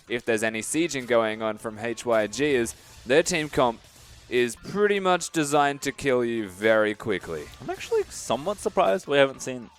if there's any sieging going on from HYG, is their team comp is pretty much designed to kill you very quickly. I'm actually somewhat surprised we haven't seen.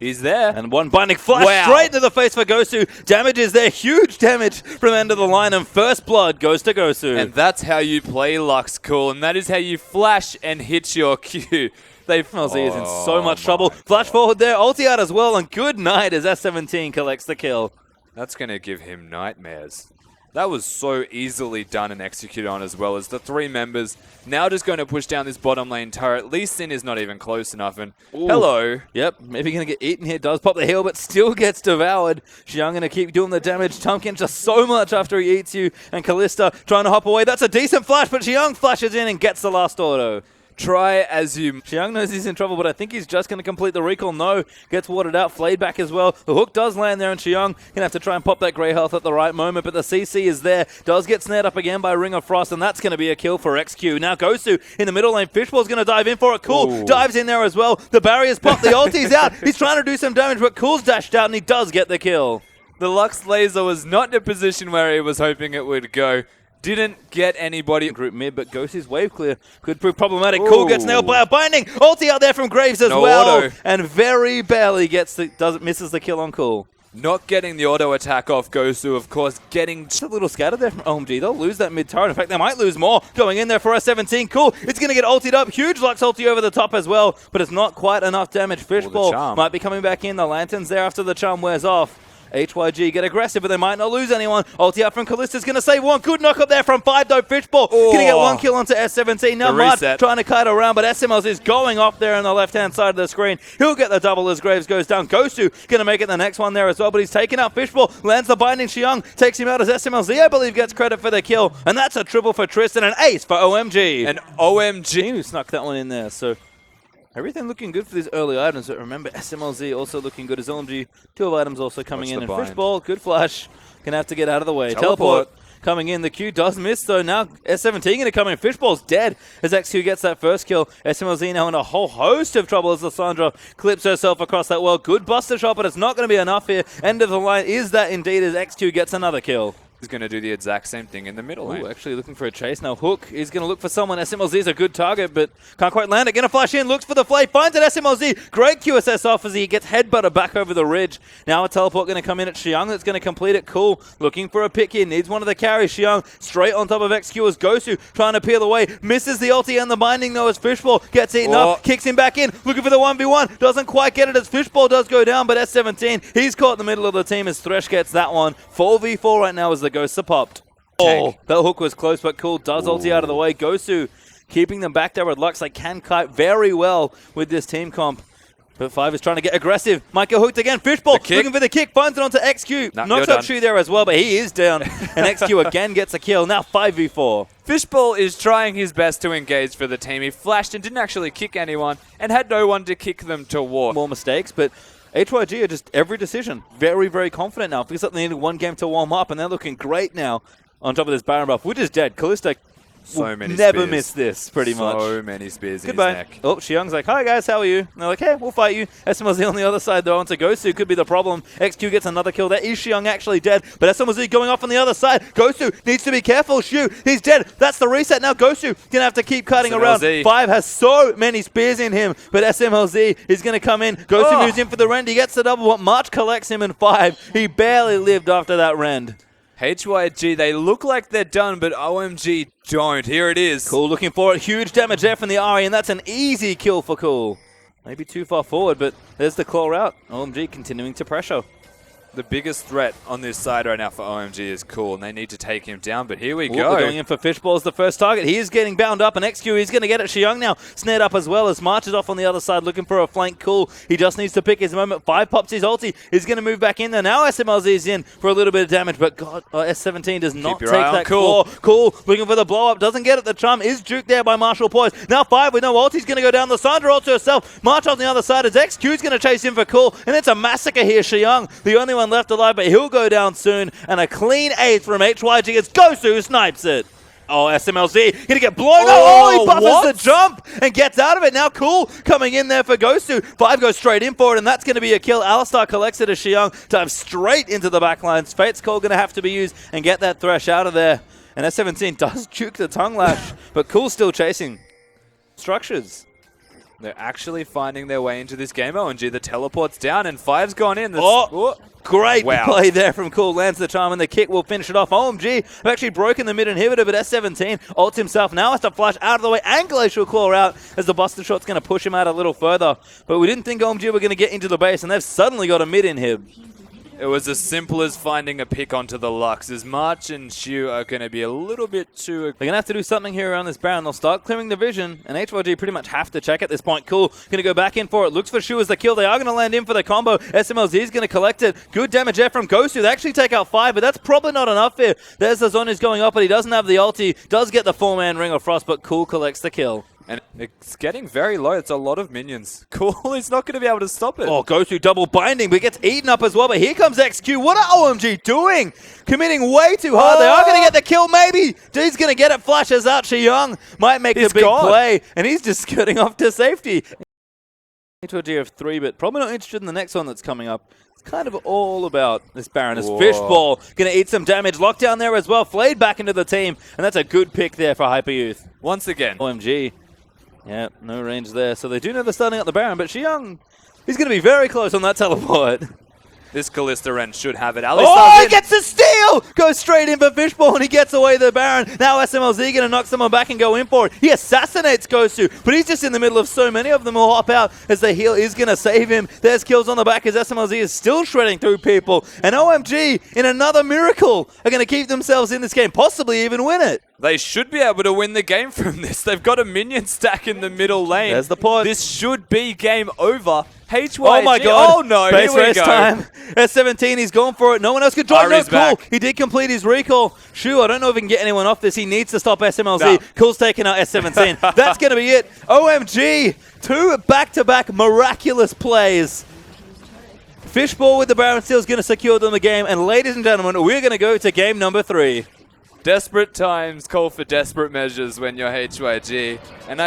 He's there. And one binding flash straight into the face for Gosu. Damage is there. Huge damage from end of the line. And first blood goes to Gosu. And that's how you play Lux Cool. And that is how you flash and hit your Q. LZ is in so much trouble. Flash forward there. Ulti out as well. And good night as S17 collects the kill. That's going to give him nightmares. That was so easily done and executed on, as well as the 3 members now just going to push down this bottom lane turret. Lee Sin is not even close enough, and hello. Yep, maybe going to get eaten here. Does pop the heal, but still gets devoured. Xiang going to keep doing the damage. Tumpkin just so much after he eats you, and Kalista trying to hop away. That's a decent flash, but Xiang flashes in and gets the last auto. Try as you... Xiang knows he's in trouble, but I think he's just going to complete the recall. No, gets watered out. Flayed back as well. The hook does land there, and Xiang going to have to try and pop that grey health at the right moment, but the CC is there. Does get snared up again by Ring of Frost, and that's going to be a kill for XQ. Now Gosu in the middle lane. Fishball's going to dive in for it. Cool dives in there as well. The barrier's popped. The ulti's out. He's trying to do some damage, but Cool's dashed out, and he does get the kill. The Lux Laser was not in a position where he was hoping it would go. Didn't get anybody. Group mid, but Ghosty's wave clear could prove problematic. Cool gets nailed by a binding. Ulti out there from Graves as well. Auto. And very barely gets misses the kill on Cool. Not getting the auto attack off Gosu, of course, getting... Just a little scattered there from OMG. They'll lose that mid turret. In fact, they might lose more. Going in there for a 17. Cool. It's going to get ultied up. Huge Lux ulti over the top as well, but it's not quite enough damage. Fishball might be coming back in. The Lantern's there after the charm wears off. HYG get aggressive, but they might not lose anyone. Ulti out from Kalista's going to save one. Good knock up there from 5, though. Fishball going to get 1 kill onto S17. Now Mud trying to kite around, but SMLs is going off there on the left-hand side of the screen. He'll get the double as Graves goes down. Gosu going to make it the next one there as well, but he's taking out Fishball. Lands the binding. Xiang takes him out as SMLZ, I believe, gets credit for the kill. And that's a triple for Tristan, an ace for OMG. And OMG who snuck that one in there, so... Everything looking good for these early items, but remember, SMLZ also looking good as OMG. 2 of items also coming in. And Fishball, good flash. Gonna have to get out of the way. Teleport coming in. The Q does miss, though. Now S17 gonna come in. Fishball's dead as XQ gets that first kill. SMLZ now in a whole host of trouble as Lissandra clips herself across that well. Good buster shot, but it's not gonna be enough here. End of the line is that indeed as XQ gets another kill. He's going to do the exact same thing in the middle lane. Actually looking for a chase now. Hook is going to look for someone. SMLZ is a good target, but can't quite land it. Going to flash in, looks for the flay, finds it. SMLZ, great QSS off as he gets headbutted back over the ridge. Now a teleport going to come in at Xiang that's going to complete it. Cool, looking for a pick here, needs one of the carries. Xiang straight on top of XQ as Gosu trying to peel away, misses the ulti and the binding though as Fishball gets eaten up, kicks him back in, looking for the 1v1, doesn't quite get it as Fishball does go down, but S17, he's caught in the middle of the team as Thresh gets that one. 4v4 right now as the Ghosts are popped. Oh, that hook was close, but Cool does ulti out of the way. Gosu keeping them back there with Lux. They can kite very well with this team comp. But 5 is trying to get aggressive. Might get hooked again. Fishball looking for the kick. Finds it onto XQ. Knocks out Shu there as well, but he is down. And XQ again gets a kill. Now 5v4. Fishball is trying his best to engage for the team. He flashed and didn't actually kick anyone and had no one to kick them to war. More mistakes, but... HYG are just every decision. Very, very confident now. Feels like they needed 1 game to warm up, and they're looking great now on top of this Baron buff, which is dead. Kalista never miss this, pretty much. So many spears Goodbye. in his neck. Oh, Xiang's like, hi guys, how are you? And they're like, hey, we'll fight you. SMLZ on the other side, though, onto Gosu could be the problem. XQ gets another kill. That is Xiang actually dead, but SMLZ going off on the other side. Gosu needs to be careful. Shu, he's dead. That's the reset. Now Gosu gonna have to keep cutting around. 5 has so many spears in him, but SMLZ is gonna come in. Gosu moves in for the rend. He gets the double, but March collects him in 5. He barely lived after that rend. HYG, they look like they're done, but OMG don't. Here it is. Cool looking for it. Huge damage there from the Ari, and that's an easy kill for Cool. Maybe too far forward, but there's the claw out. OMG continuing to pressure. The biggest threat on this side right now for OMG is Cool, and they need to take him down, but here we go. They're going in for Fishball as the first target. He is getting bound up, and XQ is going to get it. Xiang now snared up as well as March is off on the other side looking for a flank. Cool. He just needs to pick his moment. 5 pops his ulti. He's going to move back in there. Now SMLZ is in for a little bit of damage, but God, S17 does not take that claw. Cool looking for the blow up. Doesn't get it. The charm is juked there by Marshall Poise. Now 5 with no ulti. He's going to go down. The Sandra ult to herself. March on the other side as XQ is going to chase him for Cool, and it's a massacre here. Xiang, the only one left alive, but he'll go down soon, and a clean 8 from HYG as Gosu snipes it. Oh, SMLZ gonna get blown up. Oh, Oh, he buffers what? the jump and gets out of it. Now Cool coming in there for Gosu. 5 goes straight in for it, and that's going to be a kill. Alistar collects it as Xiang dives straight into the backlines. Fate's Call going to have to be used and get that Thresh out of there. And S17 does juke the tongue lash, but Cool's still chasing structures. They're actually finding their way into this game. OMG, the teleport's down and 5's gone in. Great Wow. play there from Cool. Lands the charm and the kick will finish it off. OMG have actually broken the mid inhibitor, but S17 ults himself. Now has to flash out of the way and Glacial Claw out as the Buster Shot's going to push him out a little further. But we didn't think OMG were going to get into the base, and they've suddenly got a mid inhib. It was as simple as finding a pick onto the Lux, as March and Shu are going to be a little bit too... They're going to have to do something here around this Baron. They'll start clearing the vision, and HYG pretty much have to check at this point. Cool, going to go back in for it. Looks for Shu as the kill. They are going to land in for the combo. SMLZ is going to collect it. Good damage there from Gosu. They actually take out 5, but that's probably not enough here. There's the zone is going up, but he doesn't have the ulti. Does get the 4-man Ring of Frost, but Cool collects the kill. And it's getting very low. It's a lot of minions. Cool, he's not going to be able to stop it. Oh, Gosu double binding, but gets eaten up as well. But here comes XQ. What are OMG doing? Committing way too hard. They are going to get the kill, maybe. D's going to get it. Flashes out. Young might make the big play, and he's just skirting off to safety. Into a G of 3, but probably not interested in the next one that's coming up. It's kind of all about this Baron. As Fishball going to eat some damage. Lockdown there as well. Flayed back into the team, and that's a good pick there for Hyper Youth. Once again. OMG. Yeah, no range there. So they do know they're starting up the Baron, but Xiang, he's going to be very close on that teleport. This Kalista Ren should have it. Oh, he gets a steal! Goes straight in for Fishball, and he gets away the Baron. Now SMLZ going to knock someone back and go in for it. He assassinates Gosu, but he's just in the middle of so many of them who hop out as the heal is going to save him. There's kills on the back as SMLZ is still shredding through people. And OMG, in another miracle, are going to keep themselves in this game, possibly even win it. They should be able to win the game from this. They've got a minion stack in the middle lane. There's the pod. This should be game over. HYG. Oh my god. Oh no, Base here we race go. time. S17, he's gone for it. No one else could join. No, Ari's Cool. back. He did complete his recall. Shu, I don't know if he can get anyone off this. He needs to stop SMLZ. No. Cool's taking out S17. That's going to be it. OMG. 2 back-to-back miraculous plays. Fishball with the Baron Steel is going to secure them the game. And ladies and gentlemen, we're going to go to game number 3. Desperate times call for desperate measures when you're HYG. And